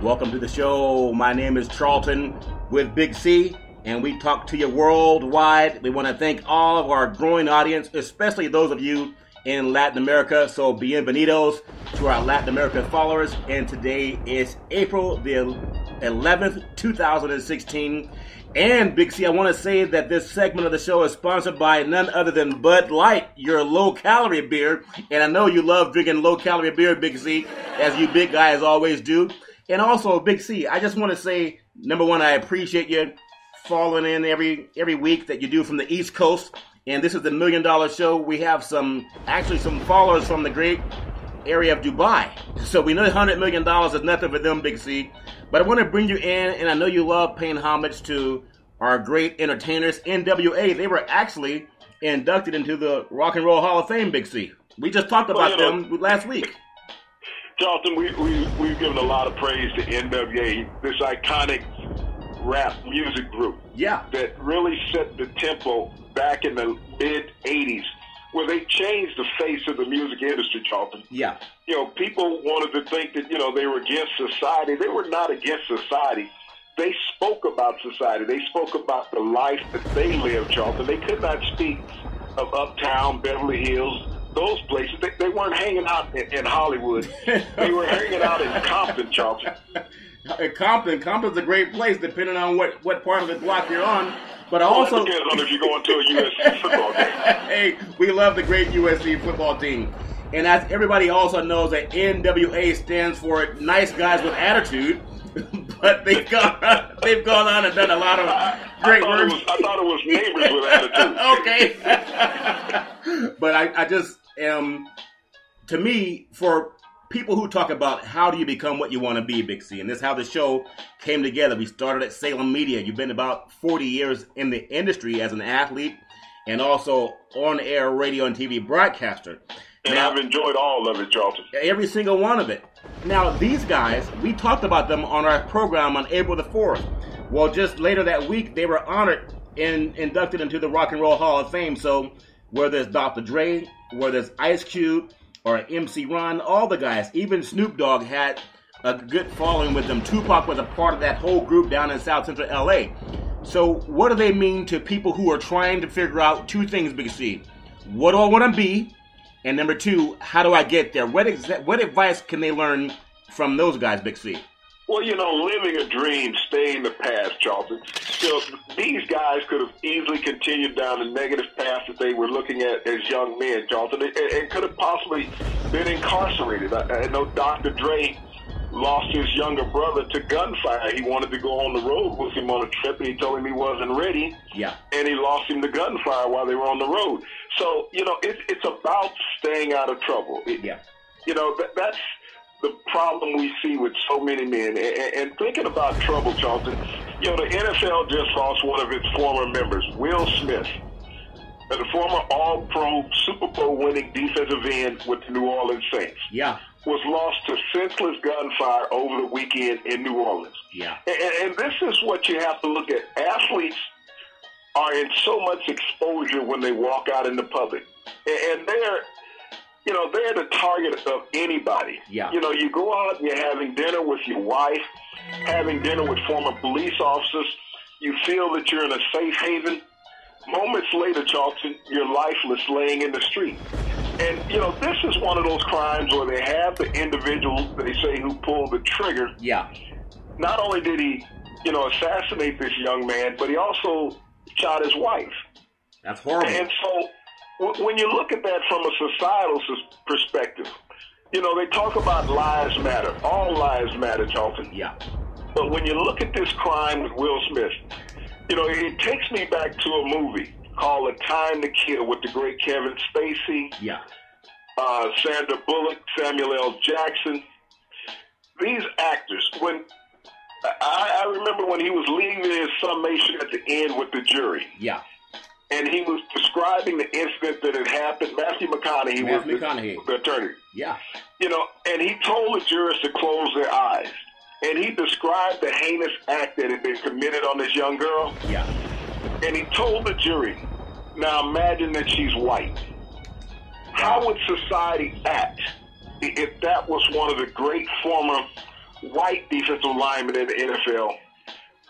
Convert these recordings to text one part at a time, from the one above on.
Welcome to the show. My name is Charlton with Big C, and we talk to you worldwide. We want to thank all of our growing audience, especially those of you in Latin America. So bienvenidos to our Latin American followers. And today is April the 11th, 2016. And Big C, I want to say that this segment of the show is sponsored by none other than Bud Light, your low-calorie beer. And I know you love drinking low-calorie beer, Big C, as you big guys always do. And also, Big C, I just want to say, number one, I appreciate you falling in every week that you do from the East Coast. And this is the $1 Million Show. We have some followers from the great area of Dubai. So we know $100 million is nothing for them, Big C. But I want to bring you in, and I know you love paying homage to our great entertainers. NWA, they were actually inducted into the Rock and Roll Hall of Fame, Big C. We just talked about them last week. Charlton, we've given a lot of praise to NWA, this iconic rap music group that really set the tempo back in the mid-'80s, where they changed the face of the music industry, Charlton. Yeah. You know, people wanted to think that, they were against society. They were not against society. They spoke about society. They spoke about the life that they lived, Charlton. They could not speak of Uptown, Beverly Hills, those places. They weren't hanging out in Hollywood. They were hanging out in Compton, Charlton. Compton's a great place, depending on what part of the block you're on. But also, it depends on if you're going to a USC football game. Hey, we love the great USC football team. And as everybody also knows, that NWA stands for Nice Guys with Attitude. But they've gone on and done a lot of great work. I thought it was Neighbors with Attitude. Okay. But I just to me, for people who talk about how do you become what you want to be, Big C, and this is how the show came together. We started at Salem Media. You've been about 40 years in the industry as an athlete and also on-air radio and TV broadcaster. And now, I've enjoyed all of it, Charlton. Every single one of it. Now, these guys, we talked about them on our program on April the 4th. Well, just later that week, they were honored and inducted into the Rock and Roll Hall of Fame. So whether it's Dr. Dre, whether it's Ice Cube, or MC Ron, all the guys, even Snoop Dogg had a good following with them. Tupac was a part of that whole group down in South Central LA. So what do they mean to people who are trying to figure out two things, Big C? What do I want to be? And number two, how do I get there? What advice can they learn from those guys, Big C? Well, living a dream, stay in the past, Charlton. These guys could have easily continued down the negative path that they were looking at as young men, Charlton, and could have possibly been incarcerated. I know Dr. Dre lost his younger brother to gunfire. He wanted to go on the road with him on a trip, and he told him he wasn't ready. Yeah. And he lost him to gunfire while they were on the road. So, it's about staying out of trouble. That's the problem we see with so many men. And thinking about trouble, Charlton, the NFL just lost one of its former members, Will Smith, the former All-Pro Super Bowl winning defensive end with the New Orleans Saints. Yeah. Was lost to senseless gunfire over the weekend in New Orleans. Yeah. And this is what you have to look at. Athletes are in so much exposure when they walk out in the public. And they're the target of anybody. Yeah. You go out and you're having dinner with your wife, having dinner with former police officers. You feel that you're in a safe haven. Moments later, Charlton, you're lifeless laying in the street. And, this is one of those crimes where they have the individual, they say, who pulled the trigger. Yeah. Not only did he, assassinate this young man, but he also shot his wife. That's horrible. And so when you look at that from a societal perspective, they talk about lives matter. All lives matter, Charlton. Yeah. But when you look at this crime with Will Smith, it takes me back to a movie called A Time to Kill with the great Kevin Spacey. Yeah. Sandra Bullock, Samuel L. Jackson. These actors, when I remember when he was leaving his summation at the end with the jury. Yeah. And he was describing the incident that had happened. Matthew McConaughey was the attorney. Yeah. And he told the jurors to close their eyes. And he described the heinous act that had been committed on this young girl. Yeah. And he told the jury, now imagine that she's white. How would society act if that was one of the great former white defensive linemen in the NFL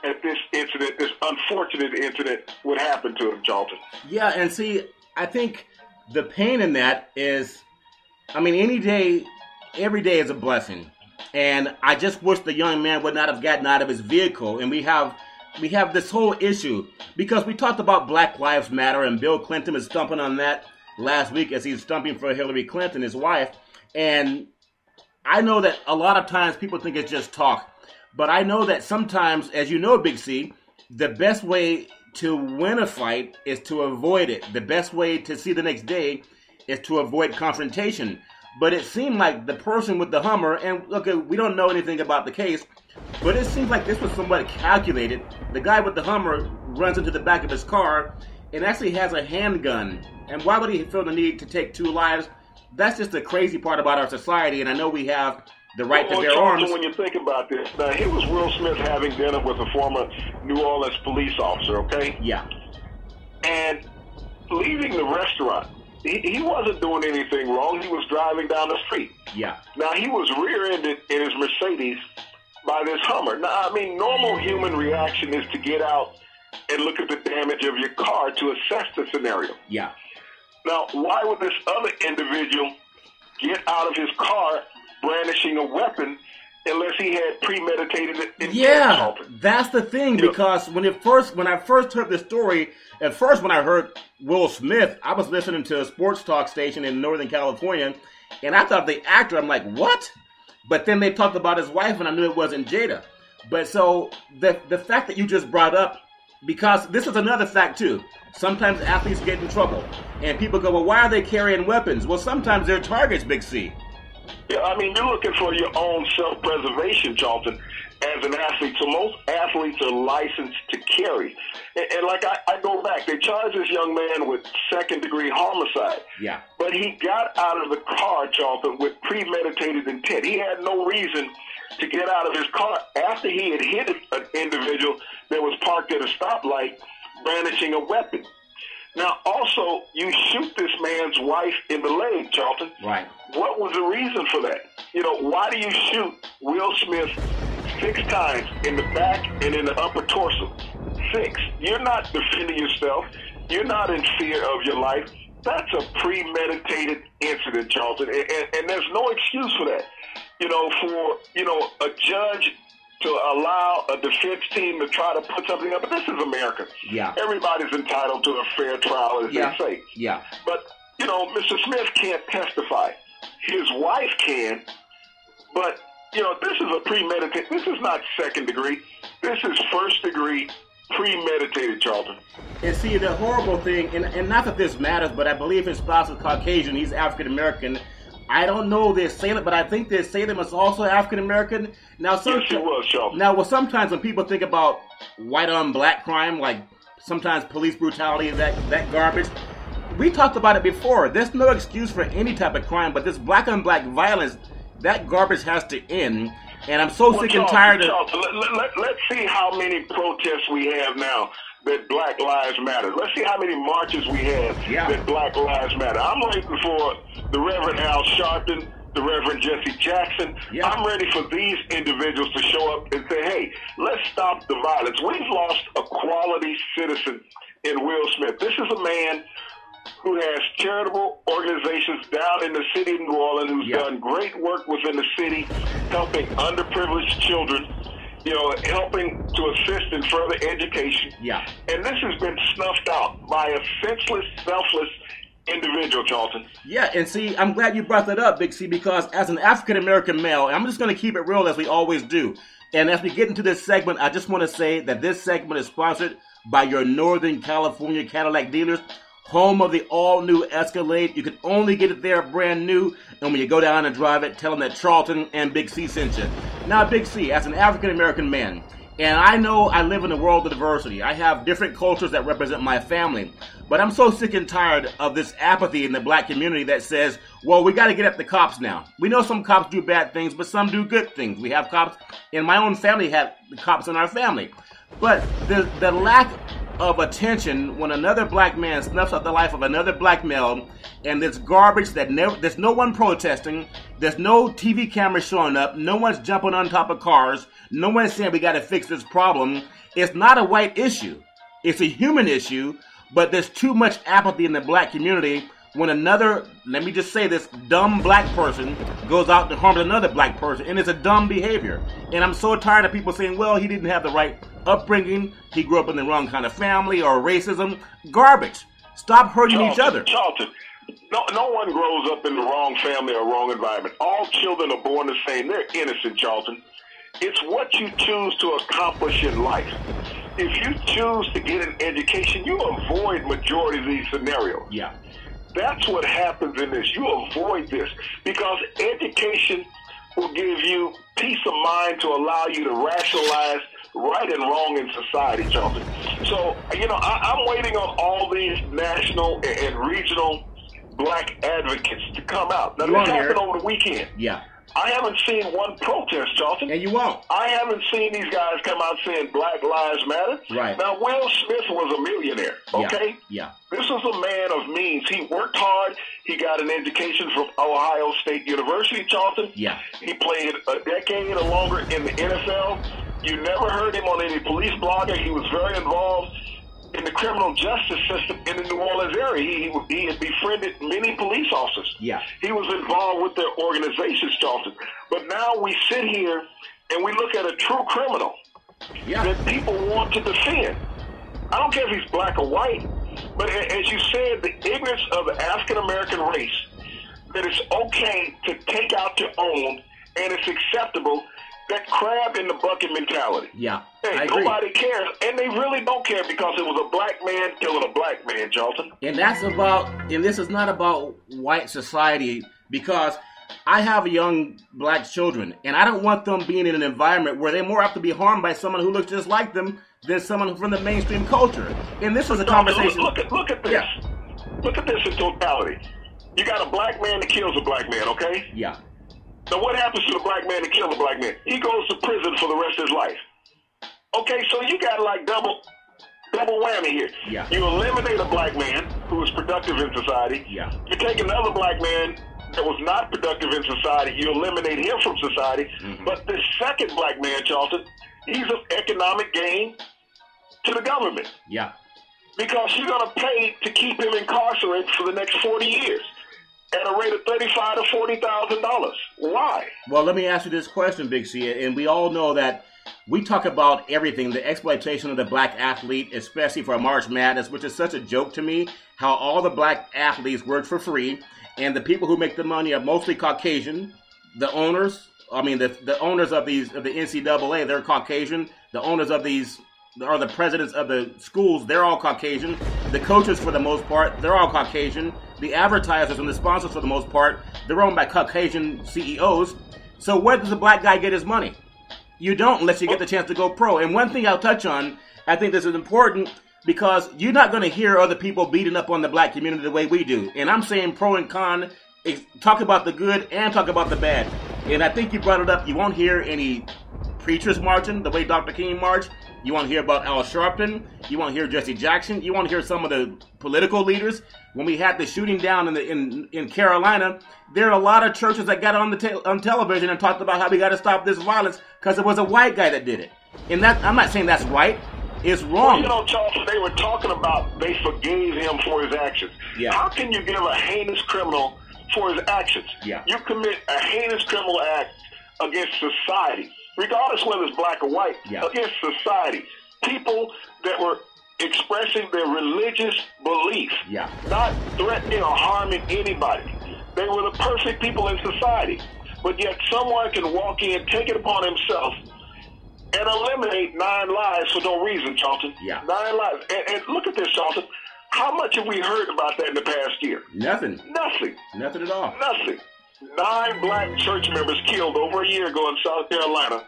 if this incident, this unfortunate incident, would happen to him, Charlton. Yeah, and see, I think the pain in that is, I mean, every day is a blessing. And I just wish the young man would not have gotten out of his vehicle. And we have this whole issue because we talked about Black Lives Matter, and Bill Clinton was stumping on that last week as he's stumping for Hillary Clinton, his wife. And I know that a lot of times people think it's just talk. But I know that sometimes, as you know, Big C, the best way to win a fight is to avoid it. The best way to see the next day is to avoid confrontation. But it seemed like the person with the Hummer, and look, we don't know anything about the case, but it seems like this was somewhat calculated. The guy with the Hummer runs into the back of his car and actually has a handgun. And why would he feel the need to take 2 lives? That's just the crazy part about our society, and I know we have the right to bear arms. When you think about this, now here was Will Smith having dinner with a former New Orleans police officer, okay? Yeah. And leaving the restaurant, he wasn't doing anything wrong. He was driving down the street. Yeah. Now, he was rear-ended in his Mercedes by this Hummer. Now, I mean, normal human reaction is to get out and look at the damage of your car to assess the scenario. Yeah. Now, why would this other individual get out of his car brandishing a weapon unless he had premeditated intent? Yeah, that's the thing, because when I first heard the story, at first when I heard Will Smith, I was listening to a sports talk station in Northern California, and I thought the actor, I'm like, what? But then they talked about his wife, and I knew it wasn't Jada. But so the fact that you just brought up, because this is another fact too, sometimes athletes get in trouble, and people go, well, why are they carrying weapons? Well, sometimes they're targets, Big C. Yeah, I mean, you're looking for your own self-preservation, Charlton, as an athlete. So most athletes are licensed to carry. And like I go back, they charged this young man with second-degree homicide. Yeah. But he got out of the car, Charlton, with premeditated intent. He had no reason to get out of his car after he had hit an individual that was parked at a stoplight brandishing a weapon. Now, also, you shoot this man's wife in the leg, Charlton. Right. What was the reason for that? You know, why do you shoot Will Smith 6 times in the back and in the upper torso? 6. You're not defending yourself. You're not in fear of your life. That's a premeditated incident, Charlton, and there's no excuse for that. You know, for, a judge to allow a defense team to try to put something up. But this is America. Yeah. Everybody's entitled to a fair trial, as they say. Yeah. But, Mr. Smith can't testify. His wife can. But, this is a premeditated. This is not second degree. This is first degree premeditated, Charlton. And see, the horrible thing, and not that this matters, but I believe his spouse is Caucasian. He's African American. I don't know the assailant, but I think the assailant was also African American. Now, yes, he was, Charlton. Now, sometimes when people think about white on black crime, like sometimes police brutality, that garbage, we talked about it before. There's no excuse for any type of crime, but this black on black violence, that garbage has to end. And I'm so sick and tired of. Let's see how many protests we have now that Black Lives Matter. Let's see how many marches we have that Black Lives Matter. I'm waiting for the Reverend Al Sharpton, the Reverend Jesse Jackson. Yeah. I'm ready for these individuals to show up and say, hey, let's stop the violence. We've lost a quality citizen in Will Smith. This is a man who has charitable organizations down in the city of New Orleans, who's done great work within the city, helping underprivileged children, helping to assist in further education. Yeah. And this has been snuffed out by a senseless, selfless individual, Charlton. Yeah, and see, I'm glad you brought that up, Big C, because as an African-American male, and I'm just going to keep it real as we always do, and as we get into this segment, I just want to say that this segment is sponsored by your Northern California Cadillac dealers, home of the all-new Escalade. You can only get it there brand new, and when you go down and drive it, tell them that Charlton and Big C sent you. Now, Big C, as an African-American man, and I know I live in a world of diversity. I have different cultures that represent my family, but I'm so sick and tired of this apathy in the black community that says, well, we got to get at the cops now. We know some cops do bad things, but some do good things. We have cops, and my own family had the cops in our family. But the lack of attention when another black man snuffs out the life of another black male, and this garbage that there's no one protesting, There's no TV cameras showing up. No one's jumping on top of cars. No one's saying we got to fix this problem. It's not a white issue. It's a human issue, but there's too much apathy in the black community when another, let me just say this, dumb black person goes out to harm another black person, and it's a dumb behavior. And I'm so tired of people saying, well, he didn't have the right upbringing, he grew up in the wrong kind of family, or racism. Garbage. Stop hurting each other. Charlton, no one grows up in the wrong family or wrong environment. All children are born the same. They're innocent, Charlton. It's what you choose to accomplish in life. If you choose to get an education, you avoid majority of these scenarios. Yeah. That's what happens in this. You avoid this because education will give you peace of mind to allow you to rationalize right and wrong in society, Charlton. So, I'm waiting on all these national and regional black advocates to come out. Now, this happened over the weekend. Yeah. I haven't seen one protest, Charlton. And you won't. I haven't seen these guys come out saying Black Lives Matter. Right. Now, Will Smith was a millionaire, okay? Yeah. This was a man of means. He worked hard. He got an education from Ohio State University, Charlton. Yeah. He played a decade or longer in the NFL. You never heard him on any police blogger. He was very involved in the criminal justice system in the New Orleans area. He had befriended many police officers. Yeah. He was involved with their organizations, Charlton. But now we sit here and we look at a true criminal that people want to defend. I don't care if he's black or white, but as you said, the ignorance of the African-American race, that it's okay to take out your own and it's acceptable, that crab in the bucket mentality. Yeah, hey, I agree. Nobody cares, and they really don't care because it was a black man killing a black man, Charlton. And this is not about white society, because I have young black children, and I don't want them being in an environment where they're more apt to be harmed by someone who looks just like them than someone from the mainstream culture. And this is a conversation. Look at this. Yeah. Look at this in totality. You got a black man that kills a black man, okay? Yeah. Now, what happens to the black man that kills a black man? He goes to prison for the rest of his life. Okay, so you got like double whammy here. Yeah. You eliminate a black man who is productive in society. Yeah. You take another black man that was not productive in society. You eliminate him from society. Mm-hmm. But this second black man, Charlton, he's of economic gain to the government. Yeah. Because you're going to pay to keep him incarcerated for the next 40 years. At a rate of $35,000 to $40,000. Why? Well, let me ask you this question, Big C. And we all know that we talk about everything, the exploitation of the black athlete, especially for March Madness, which is such a joke to me, how all the black athletes work for free, and the people who make the money are mostly Caucasian. The owners, the owners of the NCAA, they're Caucasian. The owners of these are the presidents of the schools, they're all Caucasian. The coaches, for the most part, they're all Caucasian. The advertisers and the sponsors, for the most part, they're owned by Caucasian CEOs. So where does the black guy get his money? You don't, unless you get the chance to go pro. And one thing I'll touch on, I think this is important, because you're not going to hear other people beating up on the black community the way we do. And I'm saying pro and con, talk about the good and talk about the bad. And I think you brought it up. You won't hear any preachers marching the way Dr. King marched. You won't hear about Al Sharpton. You won't hear Jesse Jackson. You won't hear some of the political leaders. When we had the shooting down in Carolina, there are a lot of churches that got on television and talked about how we got to stop this violence because it was a white guy that did it. And that, I'm not saying that's right. It's wrong. Well, Charles, they were talking about they forgave him for his actions. Yeah. How can you give a heinous criminal for his actions? Yeah. You commit a heinous criminal act against society, regardless whether it's black or white, against society. People that were expressing their religious belief, not threatening or harming anybody. They were the perfect people in society. But yet someone can walk in, take it upon himself, and eliminate 9 lives for no reason, Charlton. 9 lives. And look at this, Charlton. How much have we heard about that in the past year? Nothing. Nothing at all. Nothing. 9 black church members killed over a year ago in South Carolina.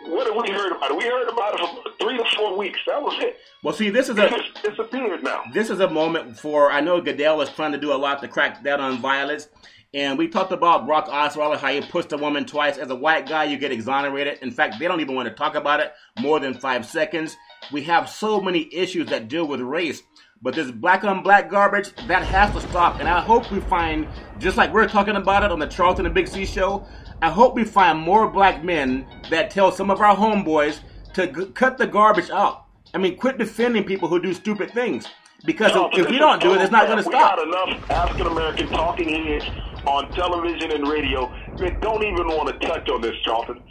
What have we heard about it? We heard about it for 3 to 4 weeks. That was it. Well, see, this is it's disappeared now. This is a moment for, I know Goodell is trying to do a lot to crack down on violence. And we talked about Brock Osweiler, how he pushed a woman twice. As a white guy, you get exonerated. In fact, they don't even want to talk about it more than 5 seconds. We have so many issues that deal with race. But this black on black garbage, that has to stop. And I hope we find just like we're talking about it on the Charlton and Big C show, I hope we find more black men that tell some of our homeboys to cut the garbage out. I mean, quit defending people who do stupid things. Because if we don't do it, it's not going to stop. We got enough African-American talking heads on television and radio that don't even want to touch on this, Charlton.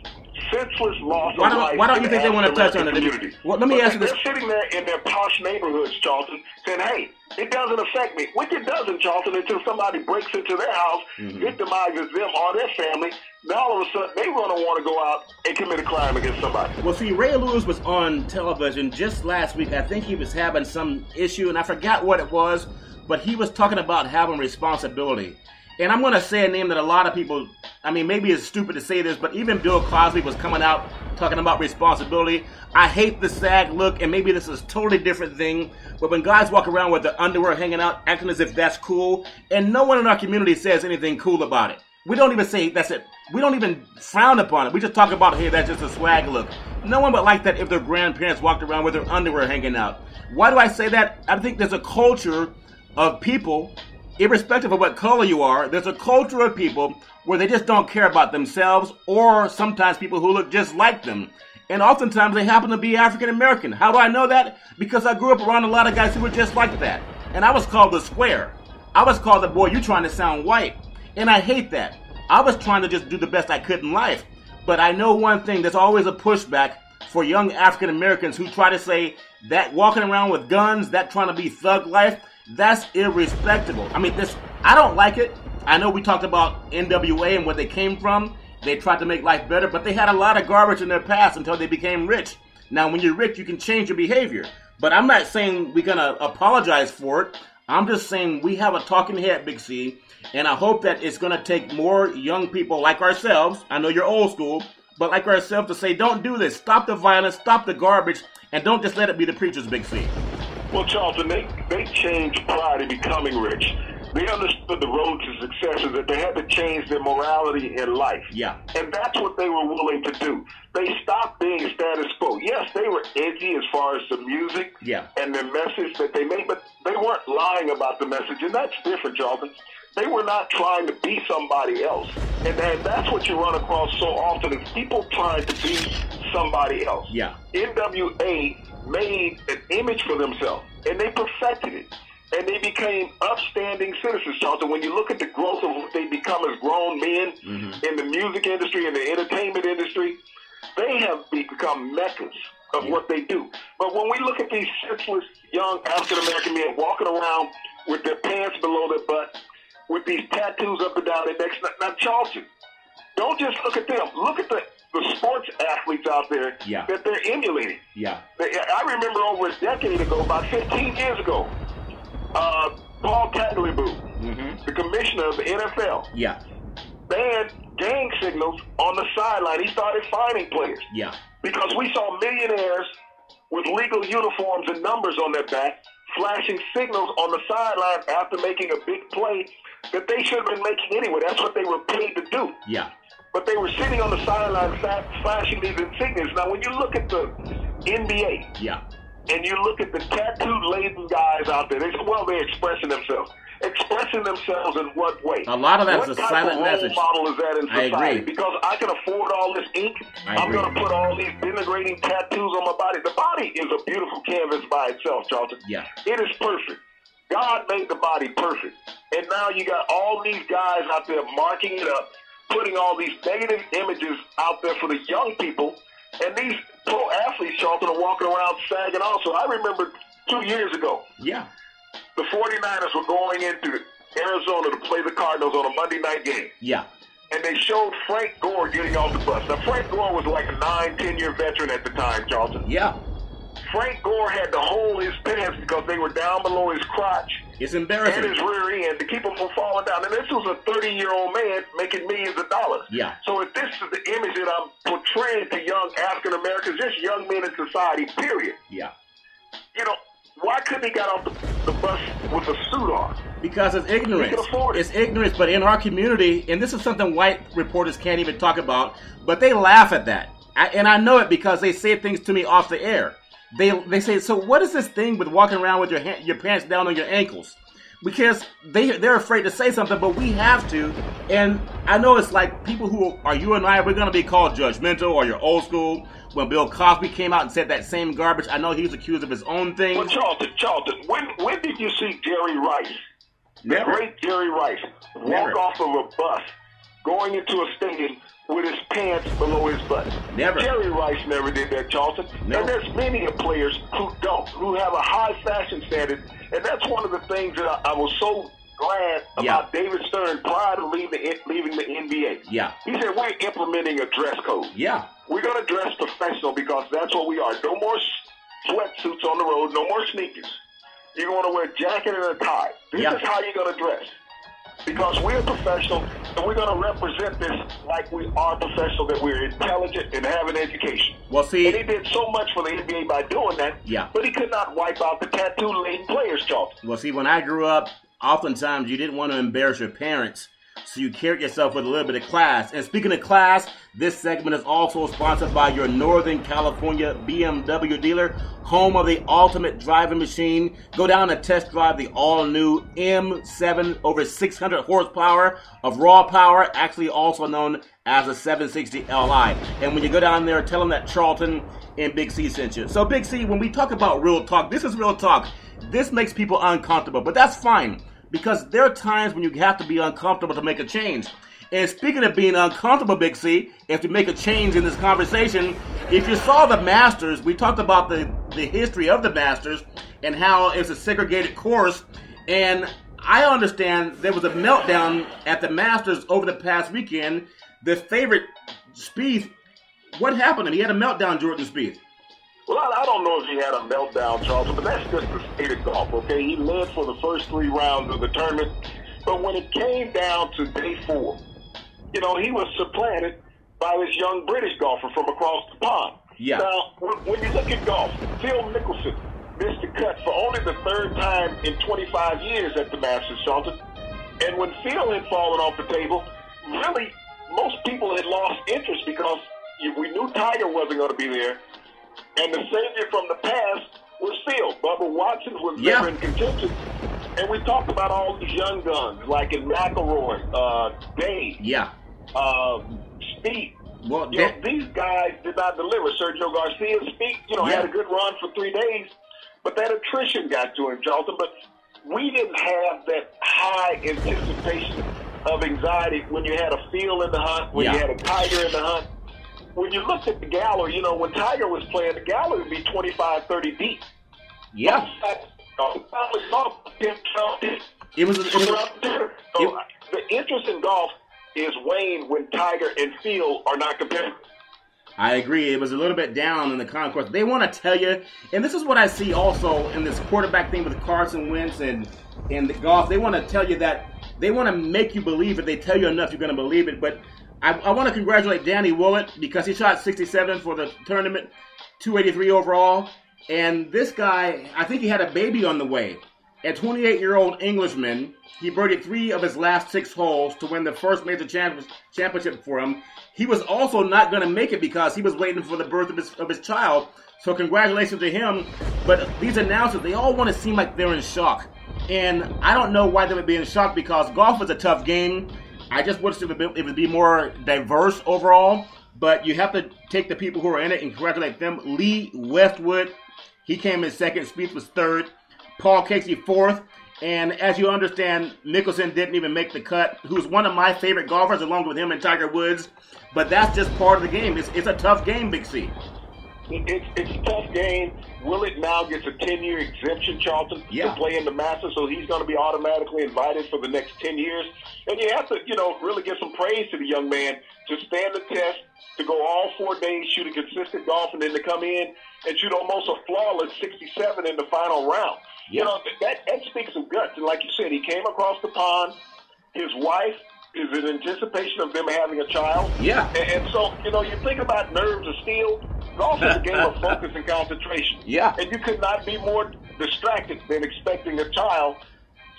Senseless loss of life. Why don't you think they want to touch on it? Well, let me ask you this. They're sitting there in their posh neighborhoods, Charlton, saying, hey, it doesn't affect me. Which it doesn't, Charlton, until somebody breaks into their house, victimizes them or their family. Now all of a sudden, they're going to want to go out and commit a crime against somebody. Well, see, Ray Lewis was on television just last week. I think he was having some issue, and I forgot what it was, but he was talking about having responsibility. And I'm going to say a name that a lot of people, I mean, maybe it's stupid to say this, but even Bill Cosby was coming out talking about responsibility. I hate the SAG look, and maybe this is a totally different thing, but when guys walk around with their underwear hanging out, acting as if that's cool, and no one in our community says anything cool about it. We don't even say that's it. We don't even frown upon it. We just talk about, hey, that's just a swag look. No one would like that if their grandparents walked around with their underwear hanging out. Why do I say that? I think there's a culture of people, irrespective of what color you are, there's a culture of people where they just don't care about themselves, or sometimes people who look just like them. And oftentimes they happen to be African American. How do I know that? Because I grew up around a lot of guys who were just like that. And I was called the square. I was called the boy, you trying to sound white. And I hate that. I was trying to just do the best I could in life. But I know one thing, there's always a pushback for young African Americans who try to say that walking around with guns, that trying to be thug life, that's irrespectable. I mean, I don't like it. I know we talked about NWA and where they came from. They tried to make life better, but they had a lot of garbage in their past until they became rich. Now, when you're rich, you can change your behavior. But I'm not saying we're going to apologize for it. I'm just saying we have a talking head, Big C, and I hope that it's going to take more young people like ourselves. I know you're old school, but like ourselves to say, don't do this. Stop the violence, stop the garbage, and don't just let it be the preachers, Big C. Well, Charlton, they changed prior to becoming rich. They understood the road to success is that they had to change their morality in life. Yeah. And that's what they were willing to do. They stopped being status quo. Yes, they were edgy as far as the music and the message that they made, but they weren't lying about the message. And that's different, Charlton. They were not trying to be somebody else. And that's what you run across so often is people trying to be somebody else. Yeah. NWA made an image for themselves, and they perfected it. And they became upstanding citizens, Charlton. When you look at the growth of what they become as grown men in the music industry and the entertainment industry, they have become meccas of what they do. But when we look at these senseless young African-American men walking around with their pants below their butt, with these tattoos up and down their necks, now, Charlton, don't just look at them. Look at the sports athletes out there that they're emulating. Yeah. I remember over a decade ago, about 15 years ago, Paul Tagliabue, the commissioner of the NFL, banned gang signals on the sideline. He started fining players. Yeah. Because we saw millionaires with legal uniforms and numbers on their back flashing signals on the sideline after making a big play that they should have been making anyway. That's what they were paid to do. Yeah. But they were sitting on the sideline flashing these insignias. Now, when you look at the NBA, and you look at the tattoo-laden guys out there, they say, well, they're expressing themselves. Expressing themselves in what way? A lot of that's a silent message. What type of role model is that in society? I agree. Because I can afford all this ink, I'm going to put all these denigrating tattoos on my body. The body is a beautiful canvas by itself, Charlton. Yeah. It is perfect. God made the body perfect. And now you got all these guys out there marking it up, putting all these negative images out there for the young people. And these pro athletes, Charlton, are walking around sagging also. I remember 2 years ago. Yeah. The 49ers were going into Arizona to play the Cardinals on a Monday night game. Yeah. And they showed Frank Gore getting off the bus. Now, Frank Gore was like a 9-10-year veteran at the time, Charlton. Yeah. Frank Gore had to hold his pants because they were down below his crotch. It's embarrassing. And his rear end to keep him from falling down. And this was a 30-year-old man making millions of dollars. Yeah. So if this is the image that I'm portraying to young African Americans, just young men in society, period. Yeah. You know, why couldn't he got off the bus with a suit on? Because it's ignorance. He can afford it. It's ignorance, but in our community, and this is something white reporters can't even talk about, but they laugh at that. And I know it because they say things to me off the air. They say, so what is this thing with walking around with your pants down on your ankles? because they're afraid to say something, but we have to. And I know it's like people who are you and I, we're going to be called judgmental or you're old school. When Bill Cosby came out and said that same garbage, I know he was accused of his own things. Well, Charlton, when did you see Jerry Rice, the great Jerry Rice, walk off of a bus going into a stadium with his pants below his butt? Never. Jerry Rice never did that, Charlton. No. And there's many players who don't, who have a high fashion standard. And that's one of the things that I was so glad about David Stern prior to leaving the NBA. Yeah. He said, we're implementing a dress code. Yeah. We're going to dress professional because that's what we are. No more sweatsuits on the road, no more sneakers. You're going to wear a jacket and a tie. This is how you're going to dress. Because we're professional, and we're going to represent this like we are professional, that we're intelligent and have an education. Well, see, and he did so much for the NBA by doing that, but he could not wipe out the tattoo-laden players, Charlton. Well, see, when I grew up, oftentimes you didn't want to embarrass your parents, so you carried yourself with a little bit of class. And speaking of class, this segment is also sponsored by your Northern California BMW dealer, home of the ultimate driving machine. Go down and test drive the all-new M7, over 600 horsepower of raw power, actually also known as a 760 Li. And when you go down there, tell them that Charlton and Big C sent you. So Big C, when we talk about real talk, this is real talk. This makes people uncomfortable, but that's fine. Because there are times when you have to be uncomfortable to make a change. And speaking of being uncomfortable, Big C, if to make a change in this conversation, if you saw the Masters, we talked about the history of the Masters and how it's a segregated course. And I understand there was a meltdown at the Masters over the past weekend. The favorite, Spieth, what happened to him? He had a meltdown, Jordan Spieth. Well, I don't know if he had a meltdown, Charlton, but that's just the state of golf, okay? He led for the first 3 rounds of the tournament, but when it came down to day 4, he was supplanted by this young British golfer from across the pond. Yeah. Now, when you look at golf, Phil Mickelson missed the cut for only the 3rd time in 25 years at the Masters, Charlton. And when Phil had fallen off the table, really, most people had lost interest because we knew Tiger wasn't going to be there. And the savior from the past was Phil. Bubba Watson was never in contention. And we talked about all these young guns, like in McIlroy, Dave, Spieth. Well, these guys did not deliver. Sergio Garcia, Spieth, had a good run for 3 days, but that attrition got to him, Charlton. But we didn't have that high anticipation of anxiety when you had a Phil in the hunt, when you had a Tiger in the hunt. When you looked at the gallery, when Tiger was playing, the gallery would be 25, 30 deep. Yeah. The interest in golf is waned when Tiger and Phil are not competitive. I agree. It was a little bit down in the concourse. They want to tell you, and this is what I see also in this quarterback thing with Carson Wentz and the golf. They want to tell you that they want to make you believe it. They tell you enough, you're going to believe it. But I want to congratulate Danny Willett because he shot 67 for the tournament, 283 overall. And this guy, I think he had a baby on the way. A 28-year-old Englishman, he birdied 3 of his last 6 holes to win the first major championship for him. He was also not going to make it because he was waiting for the birth of his child. So congratulations to him. But these announcers, they all want to seem like they're in shock. And I don't know why they would be in shock because golf is a tough game. I just wish it would be more diverse overall. But you have to take the people who are in it and congratulate them. Lee Westwood, he came in second. Spieth was third. Paul Casey fourth. And as you understand, Mickelson didn't even make the cut, who's one of my favorite golfers along with him and Tiger Woods. But that's just part of the game. It's a tough game, Big C. It's a tough game. Willett now gets a 10-year exemption, Charlton, to play in the Masters, so he's going to be automatically invited for the next 10 years. And you have to, really give some praise to the young man to stand the test, to go all 4 days shooting consistent golf, and then to come in and shoot almost a flawless 67 in the final round. Yeah. That speaks of guts. And like you said, he came across the pond. His wife is in anticipation of them having a child. Yeah. And so, you think about nerves of steel. Golf is a game of focus and concentration. Yeah. And you could not be more distracted than expecting a child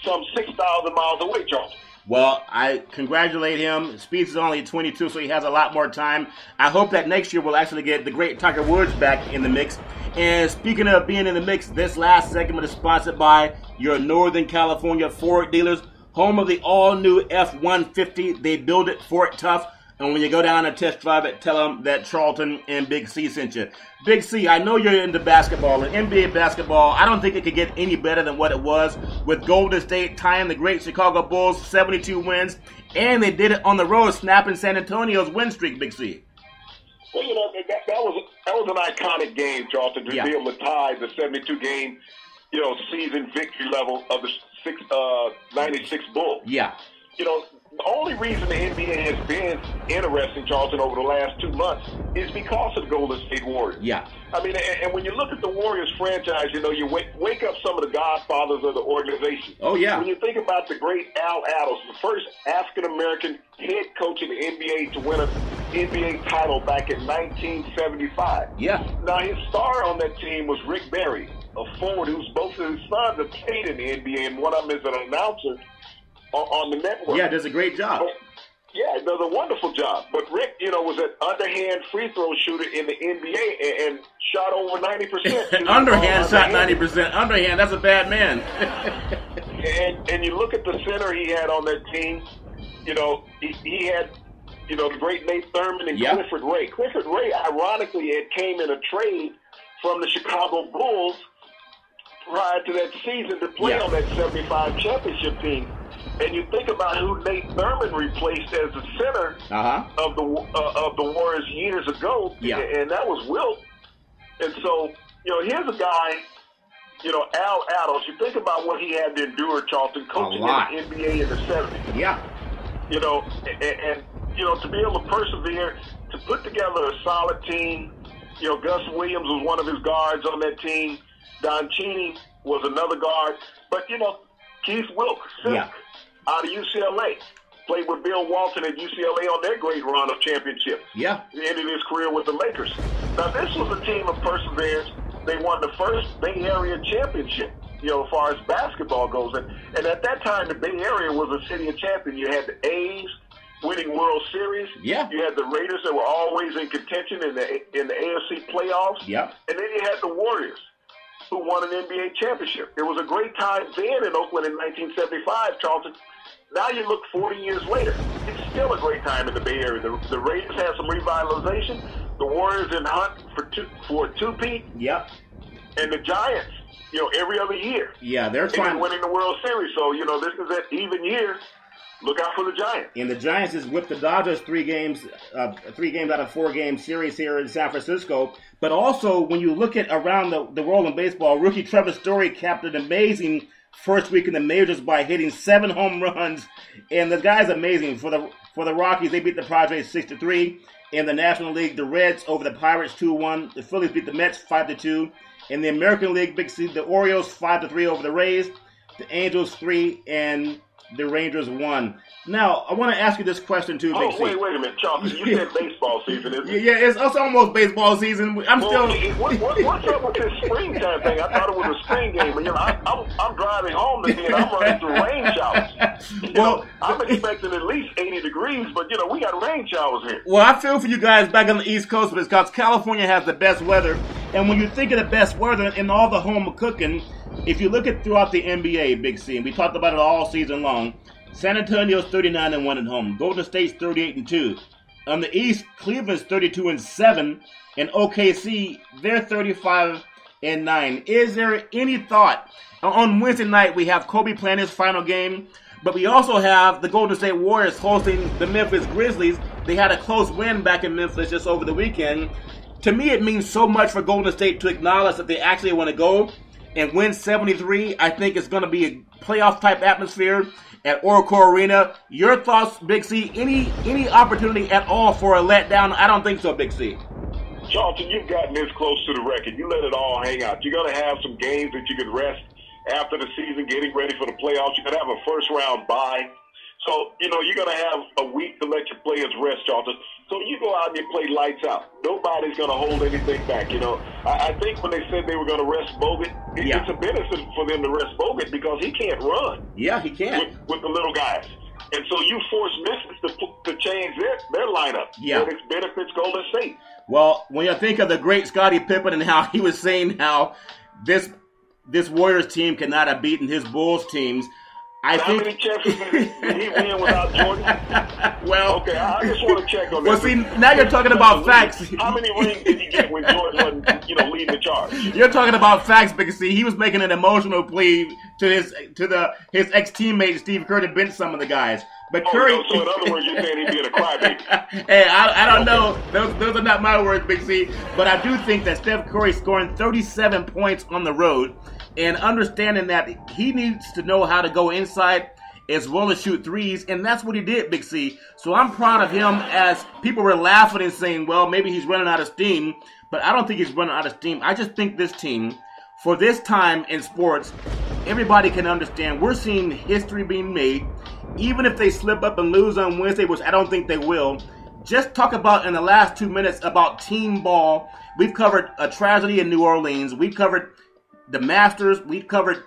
some 6,000 miles away, Charles. Well, I congratulate him. Spieth is only 22, so he has a lot more time. I hope that next year we'll actually get the great Tiger Woods back in the mix. And speaking of being in the mix, this last segment is sponsored by your Northern California Ford dealers, home of the all-new F-150. They build it, Ford tough. And when you go down and test drive it, tell them that Charlton and Big C sent you. Big C, I know you're into basketball, and NBA basketball, I don't think it could get any better than what it was with Golden State tying the great Chicago Bulls, 72 wins, and they did it on the road, snapping San Antonio's win streak, Big C. Well, that was an iconic game, Charlton, to be able to tie the 72-game, season victory level of the 96 Bulls. Yeah. The only reason the NBA has been interesting, Charlton, over the last 2 months is because of the Golden State Warriors. Yeah. I mean, and when you look at the Warriors franchise, you wake up some of the godfathers of the organization. Oh, yeah. When you think about the great Al Attles, the first African-American head coach in the NBA to win an NBA title back in 1975. Yeah. Now, his star on that team was Rick Barry, a forward who's both of his sons have played in the NBA, and one of them is an announcer on the network. Yeah, does a great job. Yeah, does a wonderful job. But Rick, was an underhand free throw shooter in the NBA and shot over 90%. Underhand shot 90%. Underhand, that's a bad man. and you look at the center he had on that team, he had, the great Nate Thurman and Clifford Ray. Clifford Ray, ironically, had came in a trade from the Chicago Bulls prior to that season to play on that 75 championship team. And you think about who Nate Thurman replaced as the center of the Warriors years ago, and that was Wilt. And so, here's a guy, Al Attles. You think about what he had to endure, Charlton, coaching in the NBA in the 70s. Yeah. And to be able to persevere, to put together a solid team. Gus Williams was one of his guards on that team. Don Cheney was another guard. But, Keith Wilkes, out of UCLA, played with Bill Walton at UCLA on their great run of championships. Yeah. He ended his career with the Lakers. Now, this was a team of perseverance. They won the first Bay Area championship, as far as basketball goes. And at that time, the Bay Area was a city of champions. You had the A's winning World Series. Yeah. You had the Raiders that were always in contention in the AFC playoffs. Yeah. And then you had the Warriors, who won an NBA championship. It was a great time then in Oakland in 1975, Charlton. Now you look 40 years later, it's still a great time in the Bay Area. The Raiders have some revitalization. The Warriors in hunt for a two-peat. Yep. And the Giants, every other year. Yeah, they're trying winning the World Series. So, this is an even year. Look out for the Giants. And the Giants has whipped the Dodgers 3 games out of 4-game series here in San Francisco. But also, when you look at around the world in baseball, rookie Trevor Story capped an amazing first week in the majors by hitting 7 home runs. And the guy's amazing. For the Rockies, they beat the Padres 6-3. In the National League, the Reds over the Pirates 2-1. The Phillies beat the Mets 5-2. In the American League, Big C, the Orioles 5-3 over the Rays. The Angels 3 and the Rangers 1. Now, I want to ask you this question too, Big C. Wait a minute, Charlton. You said baseball season, isn't it? Yeah, it's almost baseball season. What's up with this springtime thing? I thought it was a spring game, but I'm driving home today and I'm running through rain showers. I'm expecting at least 80 degrees, but we got rain showers here. Well, I feel for you guys back on the East Coast because California has the best weather, and when you think of the best weather and all the home cooking, if you look at throughout the NBA, Big C, and we talked about it all season long, San Antonio's 39-1 at home. Golden State's 38-2. On the East, Cleveland's 32-7, and OKC, they're 35-9. Is there any thought? On Wednesday night, we have Kobe playing his final game, but we also have the Golden State Warriors hosting the Memphis Grizzlies. They had a close win back in Memphis just over the weekend. To me, it means so much for Golden State to acknowledge that they actually want to go and win 73. I think it's going to be a playoff-type atmosphere at Oracle Arena. Your thoughts, Big C? Any opportunity at all for a letdown? I don't think so, Big C. Charlton, you've gotten this close to the record. You let it all hang out. You're going to have some games that you could rest after the season, getting ready for the playoffs. You're going to have a first-round bye. So, you're going to have a week to let your players rest, Charlton. So you go out and you play lights out. Nobody's going to hold anything back, I think when they said they were going to rest Bogut, it's a benefit for them to rest Bogut because he can't run. Yeah, he can't. With the little guys. And so you force Memphis to change their lineup. Yeah. And it benefits Golden State. Well, when you think of the great Scottie Pippen and how he was saying how this Warriors team could not have beaten his Bulls teams, How many chances did he win without Jordan? Well, okay, I just want to check on that. Well, see, now you're talking about facts. How many rings did he get when Jordan wasn't, leading the charge? You're talking about facts because see, he was making an emotional plea to his ex-teammate Steve Kerr to bench some of the guys. But Curry. No, so in other words, you're saying he'd be a crybaby. Hey, I don't know. Those are not my words, Big C. But I do think that Steph Curry scoring 37 points on the road and understanding that he needs to know how to go inside as well as shoot threes, and that's what he did, Big C. So I'm proud of him as people were laughing and saying, well, maybe he's running out of steam, but I don't think he's running out of steam. I just think this team, for this time in sports, everybody can understand we're seeing history being made, even if they slip up and lose on Wednesday, which I don't think they will. Just talk about in the last 2 minutes about team ball. We've covered a tragedy in New Orleans. We've covered the Masters. We've covered,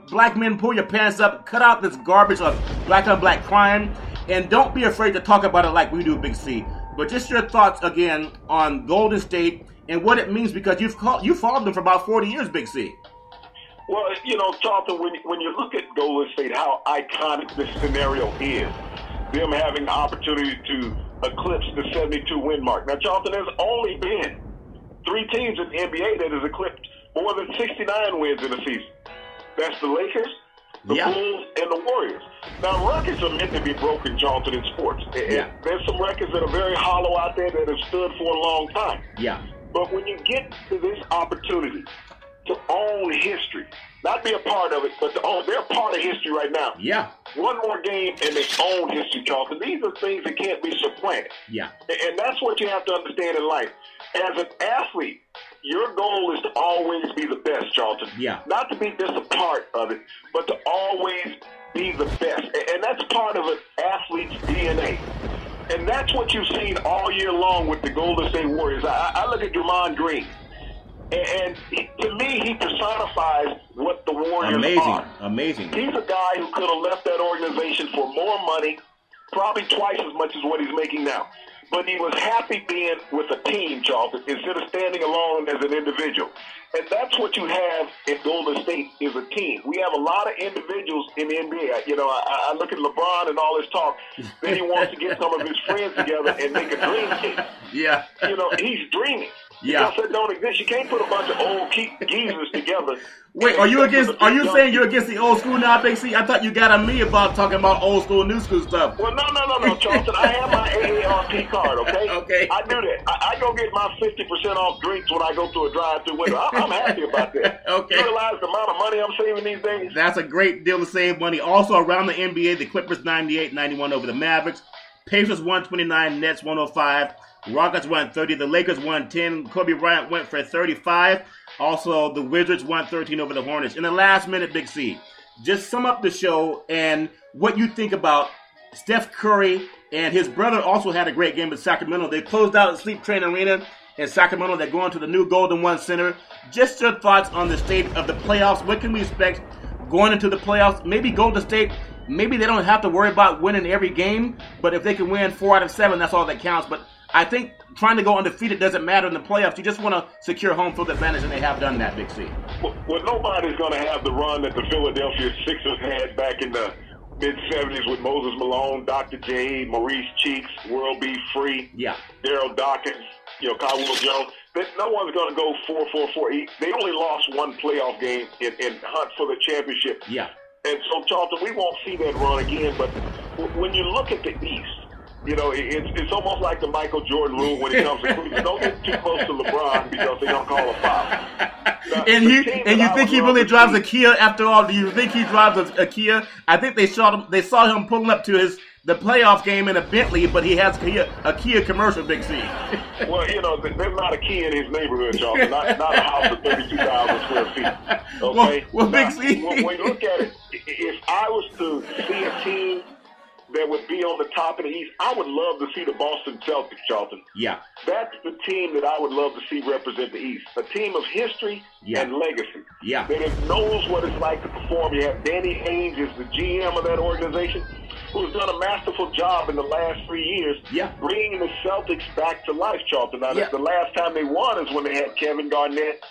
black men, pull your pants up, cut out this garbage of black on black crime, and don't be afraid to talk about it like we do, Big C. But just your thoughts again on Golden State and what it means, because you followed them for about 40 years, Big C. Well, Charlton, when you look at Golden State, how iconic this scenario is, them having the opportunity to eclipse the 72-win mark. Now, Charlton, there's only been 3 teams in the NBA that has eclipsed more than 69 wins in a season. That's the Lakers, the Bulls, and the Warriors. Now, records are meant to be broken, Charlton, in sports. Yeah. There's some records that are very hollow out there that have stood for a long time. Yeah. But when you get to this opportunity to own history, not be a part of it, but to own, they're a part of history right now. Yeah. One more game and they own history, Charlton. These are things that can't be supplanted. Yeah. And that's what you have to understand in life. As an athlete, your goal is to always be the best, Charlton. Yeah. Not to be just a part of it, but to always be the best. And that's part of an athlete's DNA. And that's what you've seen all year long with the Golden State Warriors. I look at Draymond Green. And to me, he personifies what the Warriors are. Amazing. He's a guy who could have left that organization for more money, probably twice as much as what he's making now. But he was happy being with a team, Charlton, instead of standing alone as an individual. And that's what you have in Golden State is a team. We have a lot of individuals in the NBA. I look at LeBron and all his talk. Then he wants to get some of his friends together and make a dream team. Yeah. He's dreaming. Yeah. That don't exist. You can't put a bunch of old geezers together. Wait, are you saying you're against the old school now, Big C? I thought you got on me about talking about old school, new school stuff. Well, no, Charlton. I have my AARP card, okay? Okay. I do that. I go get my 50% off drinks when I go through a drive-through window. I'm happy about that. Okay. You realize the amount of money I'm saving these days? That's a great deal to save money. Also, around the NBA, the Clippers 98-91 over the Mavericks. Pacers 129, Nets 105. Rockets won 30. The Lakers won 10. Kobe Bryant went for 35. Also, the Wizards won 13 over the Hornets. In the last minute, Big C, just sum up the show and what you think about Steph Curry and his brother also had a great game in Sacramento. They closed out at Sleep Train Arena in Sacramento. They're going to the new Golden One Center. Just your thoughts on the state of the playoffs. What can we expect going into the playoffs? Maybe Golden State, maybe they don't have to worry about winning every game, but if they can win 4 out of 7, that's all that counts. But I think trying to go undefeated doesn't matter in the playoffs. You just want to secure home field advantage, and they have done that, Big C. Well, nobody's going to have the run that the Philadelphia Sixers had back in the mid-'70s with Moses Malone, Dr. J, Maurice Cheeks, World B. Free, Daryl Dawkins, Kyle Jones. No one's going to go 4-4-4. They only lost one playoff game in hunt for the championship. Yeah. And so, Charlton, we won't see that run again. But when you look at the East, it's almost like the Michael Jordan rule when it comes to Cleveland. Don't get too close to LeBron because they don't call a foul. Now, and you think he really drives a Kia after all? Do you think he drives a Kia? I think they saw him pulling up to the playoff game in a Bentley, but he has a Kia commercial, Big C. Well, there's not a Kia in his neighborhood, Charlton. Not a house of 32,000 square feet. Okay. Well, Big C. When you look at it, if I was to see a team that would be on the top of the East, I would love to see the Boston Celtics, Charlton. Yeah. That's the team that I would love to see represent the East. A team of history and legacy. Yeah. That knows what it's like to perform. You have Danny Ainge as the GM of that organization. who has done a masterful job in the last 3 years bringing the Celtics back to life, Charlton. Now, the last time they won is when they had Kevin Garnett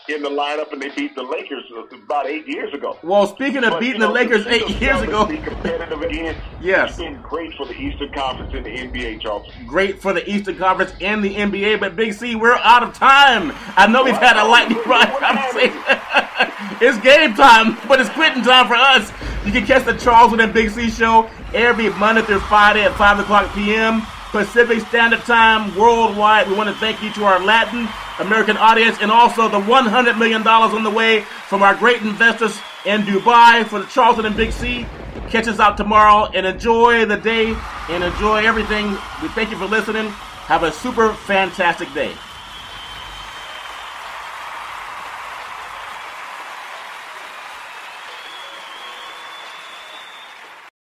in the lineup and they beat the Lakers about 8 years ago. Well, speaking of beating the Lakers 8 years ago. Be competitive again. Yes. It's been great for the Eastern Conference and the NBA, Charlton. Great for the Eastern Conference and the NBA, but Big C, we're out of time. I know we've had a lightning ride. It's game time, but it's quitting time for us. You can catch the Charlton and Big C show every Monday through Friday at 5 o'clock p.m. Pacific Standard Time worldwide. We want to thank you to our Latin American audience and also the $100 million on the way from our great investors in Dubai for the Charlton and Big C. Catch us out tomorrow and enjoy the day and enjoy everything. We thank you for listening. Have a super fantastic day.